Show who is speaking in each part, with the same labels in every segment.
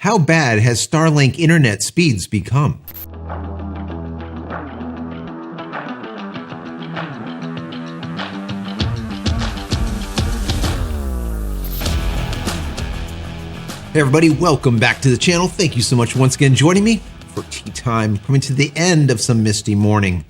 Speaker 1: How bad has Starlink internet speeds become? Hey everybody, welcome back to the channel. Thank you so much for once again joining me for tea time, coming to the end of some misty morning.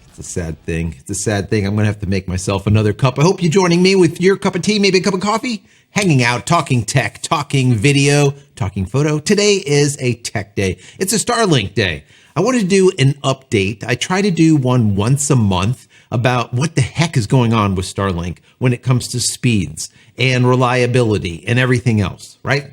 Speaker 1: It's a sad thing. It's a sad thing. I'm going to have to make myself another cup. I hope you're joining me with your cup of tea, maybe a cup of coffee, hanging out, talking tech, talking video, talking photo. Today is a tech day. It's a Starlink day. I wanted to do an update. I try to do one once a month about what the heck is going on with Starlink when it comes to speeds and reliability and everything else, right?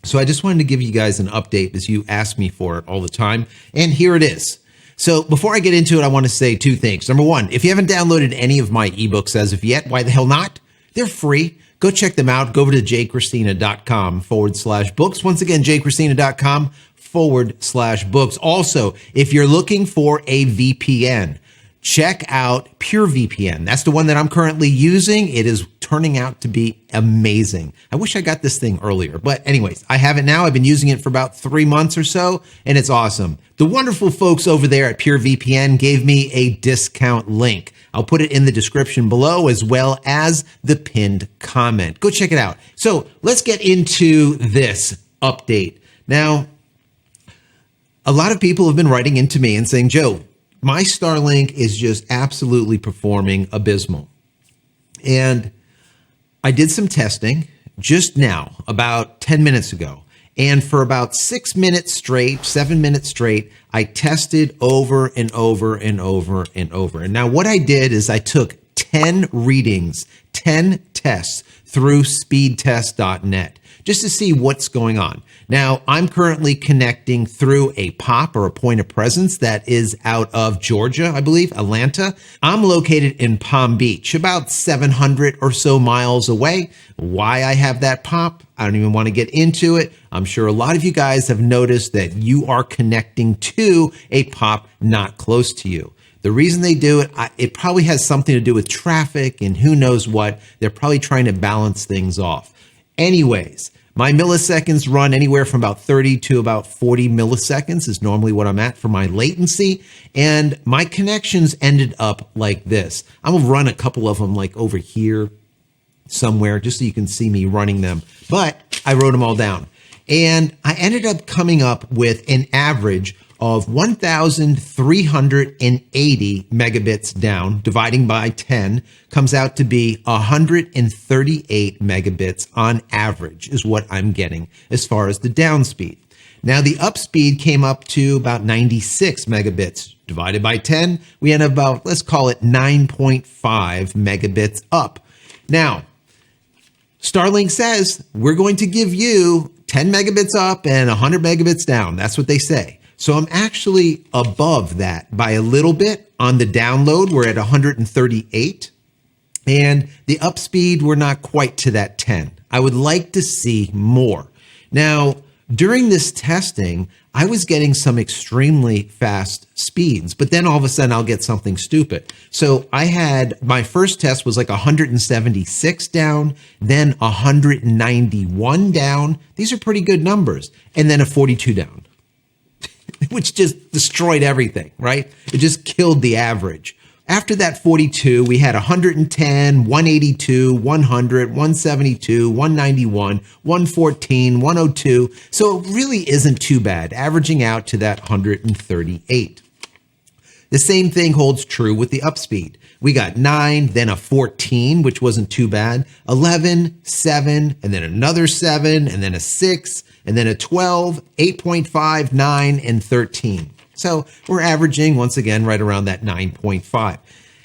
Speaker 1: So I just wanted to give you guys an update as you ask me for it all the time. And here it is. So before I get into it, I want to say two things. Number one, if you haven't downloaded any of my ebooks as of yet, why the hell not? They're free. Go check them out. Go over to JCristina.com/books. Once again, JCristina.com/books. Also, if you're looking for a VPN, check out PureVPN. That's the one that I'm currently using. It is turning out to be amazing. I wish I got this thing earlier, but anyways, I have it now. I've been using it for about 3 months or so, and it's awesome. The wonderful folks over there at PureVPN gave me a discount link. I'll put it in the description below as well as the pinned comment. Go check it out. So let's get into this update. Now, a lot of people have been writing into me and saying, Joe, my Starlink is just absolutely performing abysmal. And I did some testing just now, about 10 minutes ago. And for about 6 minutes straight, 7 minutes straight, I tested over and over and over and over. And now what I did is I took 10 readings, 10 tests through speedtest.net just to see what's going on. Now, I'm currently connecting through a POP or a point of presence that is out of Georgia, I believe, Atlanta. I'm located in Palm Beach, about 700 or so miles away. Why I have that POP, I don't even want to get into it. I'm sure a lot of you guys have noticed that you are connecting to a POP not close to you. The reason they do it, it probably has something to do with traffic and who knows what. They're probably trying to balance things off. Anyways, my milliseconds run anywhere from about 30 to about 40 milliseconds is normally what I'm at for my latency. And my connections ended up like this. I'm going to run a couple of them like over here somewhere just so you can see me running them. But I wrote them all down. And I ended up coming up with an average of 1,380 megabits down, dividing by 10, comes out to be 138 megabits on average is what I'm getting as far as the down speed. Now the up speed came up to about 96 megabits. Divided by 10, we end up about, let's call it 9.5 megabits up. Now, Starlink says we're going to give you 10 megabits up and 100 megabits down. That's what they say. So I'm actually above that by a little bit. On the download, we're at 138. And the up speed, we're not quite to that 10. I would like to see more. Now, during this testing, I was getting some extremely fast speeds, but then all of a sudden I'll get something stupid. So I had, my first test was like 176 down, then 191 down. These are pretty good numbers. And then a 42 down. Which just destroyed everything, right? It just killed the average. After that 42, we had 110, 182, 100, 172, 191, 114, 102. So it really isn't too bad, averaging out to that 138. The same thing holds true with the upspeed. We got 9, then a 14, which wasn't too bad, 11, 7, and then another 7, and then a 6, and then a 12, 8.5, 9, and 13. So we're averaging, once again, right around that 9.5.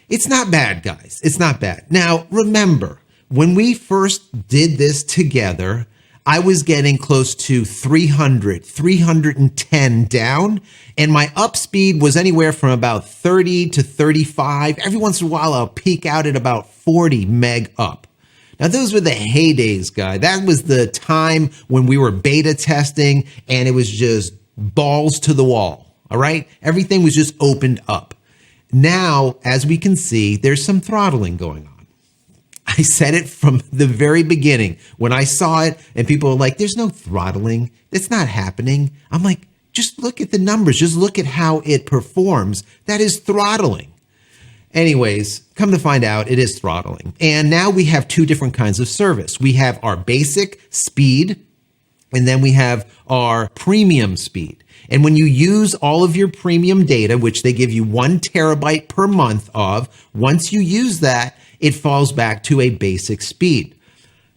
Speaker 1: It's not bad, guys. It's not bad. Now, remember, when we first did this together, I was getting close to 300, 310 down, and my up speed was anywhere from about 30 to 35. Every once in a while, I'll peak out at about 40 meg up. Now, those were the heydays, guys. That was the time when we were beta testing, and it was just balls to the wall, all right? Everything was just opened up. Now, as we can see, there's some throttling going on. I I said it from the very beginning. When I saw it and people were like, there's no throttling. It's not happening. I'm like, just look at the numbers. Just look at how it performs. That is throttling. Anyways, come to find out, it is throttling. And now we have two different kinds of service. We have our basic speed, and then we have our premium speed. And when you use all of your premium data, which they give you 1 terabyte per month of, once you use that, it falls back to a basic speed.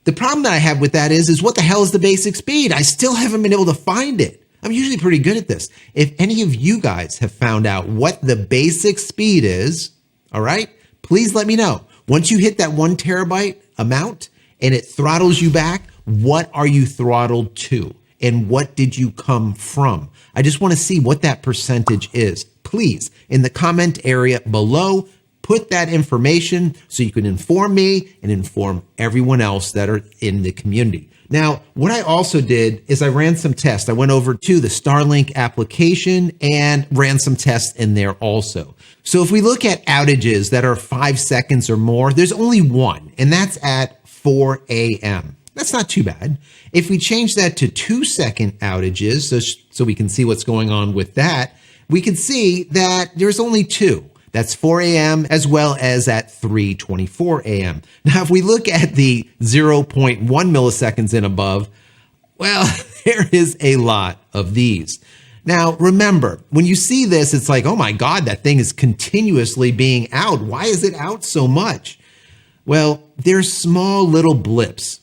Speaker 1: The problem that I have with that is what the hell is the basic speed? I still haven't been able to find it. I'm usually pretty good at this. If any of you guys have found out what the basic speed is, all right, please let me know. Once you hit that 1 terabyte amount and it throttles you back, what are you throttled to? And what did you come from? I just want to see what that percentage is. Please, in the comment area below, put that information so you can inform me and inform everyone else that are in the community. Now, what I also did is I ran some tests. I went over to the Starlink application and ran some tests in there also. So if we look at outages that are 5 seconds or more, there's only one, and that's at 4 a.m. That's not too bad. If we change that to 2-second outages, so we can see what's going on with that, we can see that there's only 2. That's 4 a.m. as well as at 3:24 a.m. Now, if we look at the 0.1 milliseconds and above, well, there is a lot of these. Now, remember, when you see this, it's like, oh my God, that thing is continuously being out. Why is it out so much? Well, there's small little blips,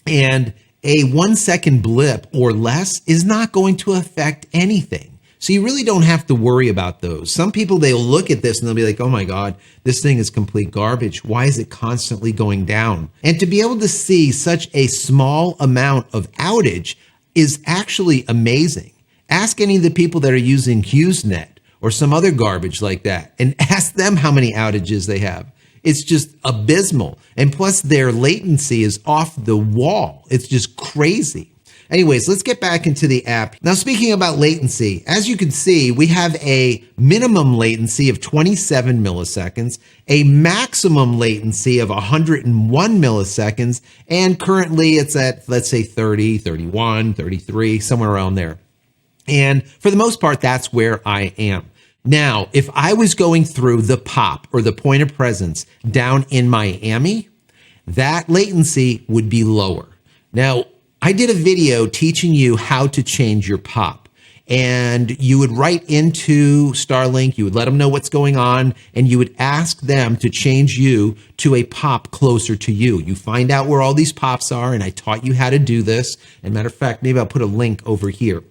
Speaker 1: and a 1-second blip or less is not going to affect anything. So you really don't have to worry about those. Some people, they'll look at this and they'll be like, oh my God, this thing is complete garbage. Why is it constantly going down? And to be able to see such a small amount of outage is actually amazing. Ask any of the people that are using HughesNet or some other garbage like that and ask them how many outages they have. It's just abysmal. And plus their latency is off the wall. It's just crazy. Anyways, let's get back into the app. Now, speaking about latency, as you can see, we have a minimum latency of 27 milliseconds, a maximum latency of 101 milliseconds, and currently it's at, let's say, 30, 31, 33, somewhere around there. And for the most part, that's where I am. Now, if I was going through the POP or the point of presence down in Miami, that latency would be lower. Now, I did a video teaching you how to change your POP, and you would write into Starlink, you would let them know what's going on, and you would ask them to change you to a POP closer to you. You find out where all these POPs are, and I taught you how to do this. And matter of fact, maybe I'll put a link over here.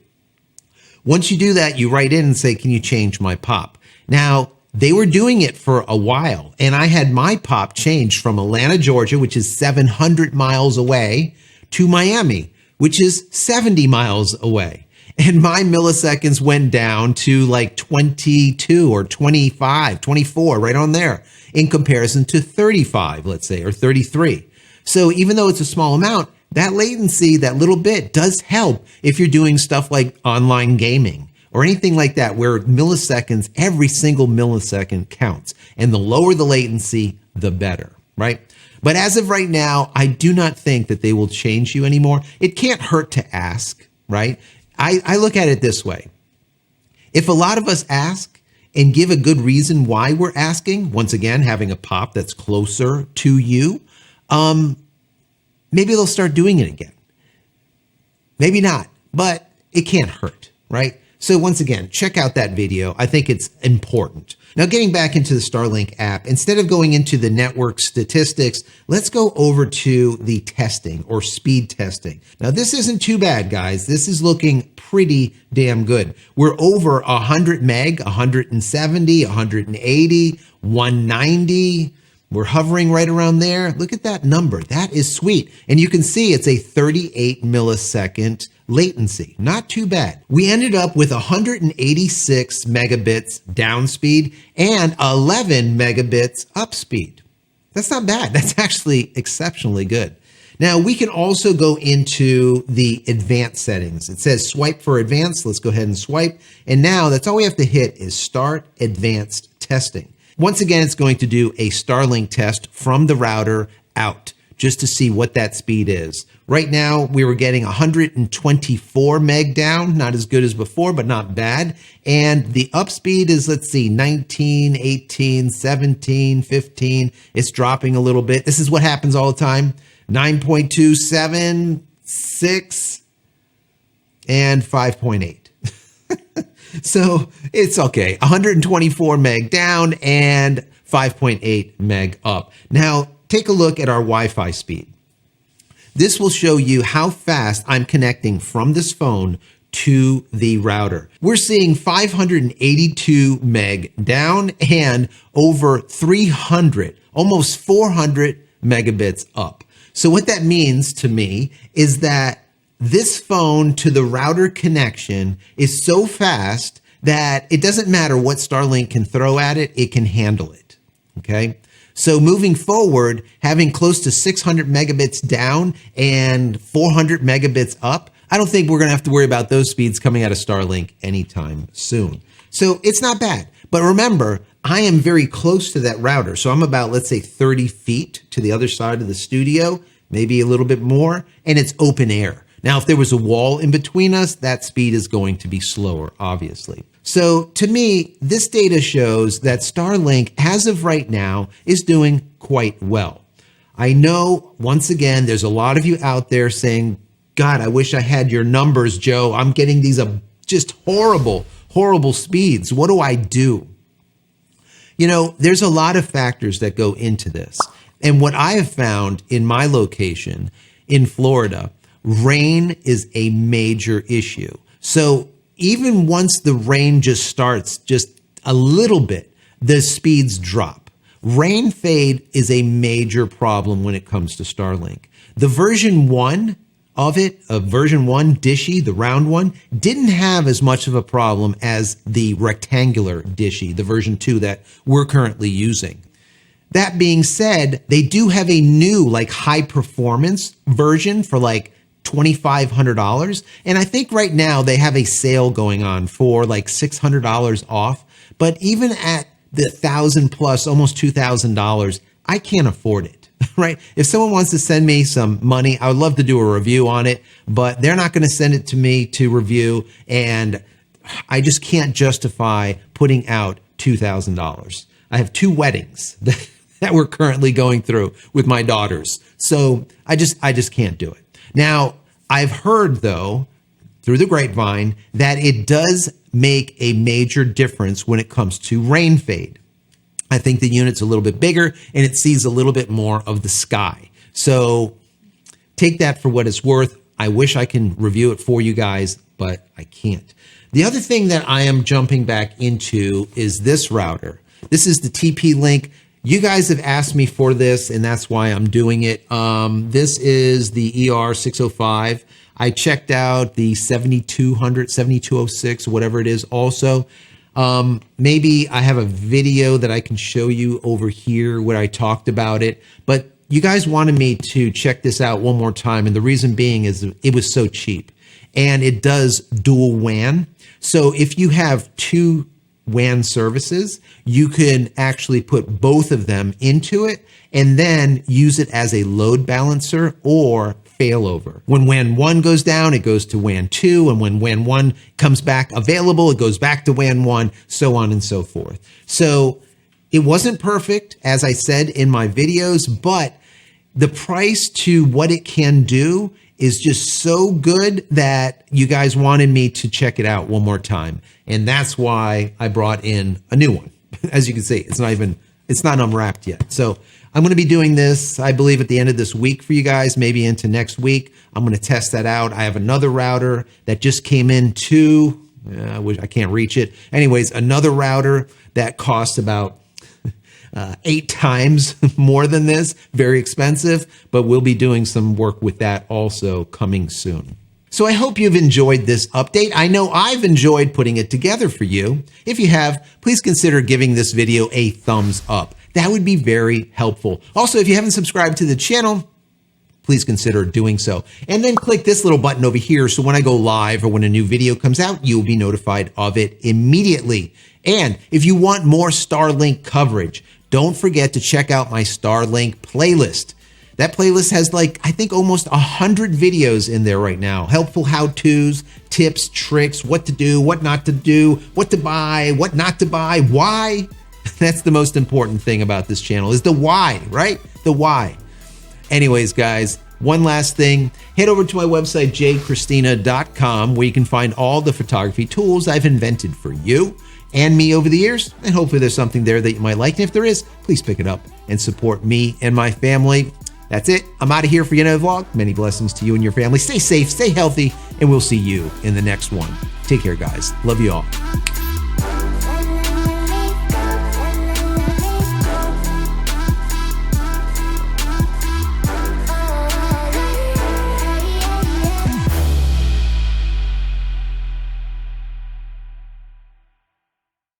Speaker 1: Once you do that, you write in and say, can you change my POP? Now, they were doing it for a while, and I had my POP changed from Atlanta, Georgia, which is 700 miles away, to Miami, which is 70 miles away. And my milliseconds went down to like 22 or 25, 24, right on there, in comparison to 35, let's say, or 33. So even though it's a small amount, that latency, that little bit, does help if you're doing stuff like online gaming or anything like that, where milliseconds, every single millisecond counts. And the lower the latency, the better, right? But as of right now, I do not think that they will change you anymore. It can't hurt to ask, right? I look at it this way. If a lot of us ask and give a good reason why we're asking, once again, having a POP that's closer to you, maybe they'll start doing it again. Maybe not, but it can't hurt, right? So once again, check out that video. I think it's important. Now, getting back into the Starlink app, instead of going into the network statistics, let's go over to the testing or speed testing. Now, this isn't too bad, guys. This is looking pretty damn good. We're over 100 meg, 170, 180, 190. We're hovering right around there. Look at that number. That is sweet. And you can see it's a 38 millisecond latency. Not too bad. We ended up with 186 megabits down speed and 11 megabits up speed. That's not bad. That's actually exceptionally good. Now, we can also go into the advanced settings. It says swipe for advanced. Let's go ahead and swipe. And now that's all we have to hit is start advanced testing. Once again, it's going to do a Starlink test from the router out just to see what that speed is. Right now, we were getting 124 meg down, not as good as before, but not bad. And the up speed is, let's see, 19, 18, 17, 15. It's dropping a little bit. This is what happens all the time. 9.27, 6, and 5.8. So it's okay. 124 meg down and 5.8 meg up. Now, take a look at our Wi-Fi speed. This will show you how fast I'm connecting from this phone to the router. We're seeing 582 meg down and over 300, almost 400 megabits up. So what that means to me is that this phone to the router connection is so fast that it doesn't matter what Starlink can throw at it, it can handle it, okay? So moving forward, having close to 600 megabits down and 400 megabits up, I don't think we're going to have to worry about those speeds coming out of Starlink anytime soon. So it's not bad. But remember, I am very close to that router. So I'm about, let's say, 30 feet to the other side of the studio, maybe a little bit more, and it's open air. Now, if there was a wall in between us, that speed is going to be slower, obviously. So to me, this data shows that Starlink, as of right now, is doing quite well. I know, once again, there's a lot of you out there saying, God, I wish I had your numbers, Joe. I'm getting these just horrible, horrible speeds. What do I do? You know, there's a lot of factors that go into this. And what I have found in my location in Florida, rain is a major issue. So even once the rain just starts just a little bit, the speeds drop. Rain fade is a major problem when it comes to Starlink. The version 1 of it, version 1 Dishy, the round one, didn't have as much of a problem as the rectangular Dishy, the version 2 that we're currently using. That being said, they do have a new high performance version for $2,500. And I think right now they have a sale going on for $600 off. But even at the $1,000 plus, almost $2,000, I can't afford it, right? If someone wants to send me some money, I would love to do a review on it, but they're not going to send it to me to review. And I just can't justify putting out $2,000. I have 2 weddings that we're currently going through with my daughters. So I just can't do it. Now, I've heard, though, through the grapevine, that it does make a major difference when it comes to rain fade. I think the unit's a little bit bigger and it sees a little bit more of the sky. So take that for what it's worth. I wish I can review it for you guys, but I can't. The other thing that I am jumping back into is this router. This is the TP-Link. You guys have asked me for this, and that's why I'm doing it. This is the ER605. I checked out the 7200, 7206, whatever it is also. Maybe I have a video that I can show you over here where I talked about it. But you guys wanted me to check this out one more time, and the reason being is it was so cheap. And it does dual WAN. So if you have 2 WAN services, you can actually put both of them into it and then use it as a load balancer or failover. When WAN 1 goes down, it goes to WAN 2, and when WAN 1 comes back available, it goes back to WAN 1, so on and so forth. So it wasn't perfect, as I said in my videos, but the price to what it can do is just so good that you guys wanted me to check it out one more time. And that's why I brought in a new one. As you can see, it's not unwrapped yet. So I'm going to be doing this, I believe, at the end of this week for you guys, maybe into next week. I'm going to test that out. I have another router that just came in too. I can't reach it. Anyways, another router that costs about 8 times more than this, very expensive, but we'll be doing some work with that also coming soon. So I hope you've enjoyed this update. I know I've enjoyed putting it together for you. If you have, please consider giving this video a thumbs up. That would be very helpful. Also, if you haven't subscribed to the channel, please consider doing so. And then click this little button over here so when I go live or when a new video comes out, you'll be notified of it immediately. And if you want more Starlink coverage, don't forget to check out my Starlink playlist. That playlist has like, I think almost 100 videos in there right now. Helpful how-tos, tips, tricks, what to do, what not to do, what to buy, what not to buy, why. That's the most important thing about this channel is the why, right? The why. Anyways, guys, one last thing, head over to my website, JCristina.com, where you can find all the photography tools I've invented for you and me over the years, and hopefully there's something there that you might like. And if there is, please pick it up and support me and my family. That's it. I'm out of here for another vlog. Many blessings to you and your family. Stay safe, stay healthy, and we'll see you in the next one. Take care, guys. Love you all.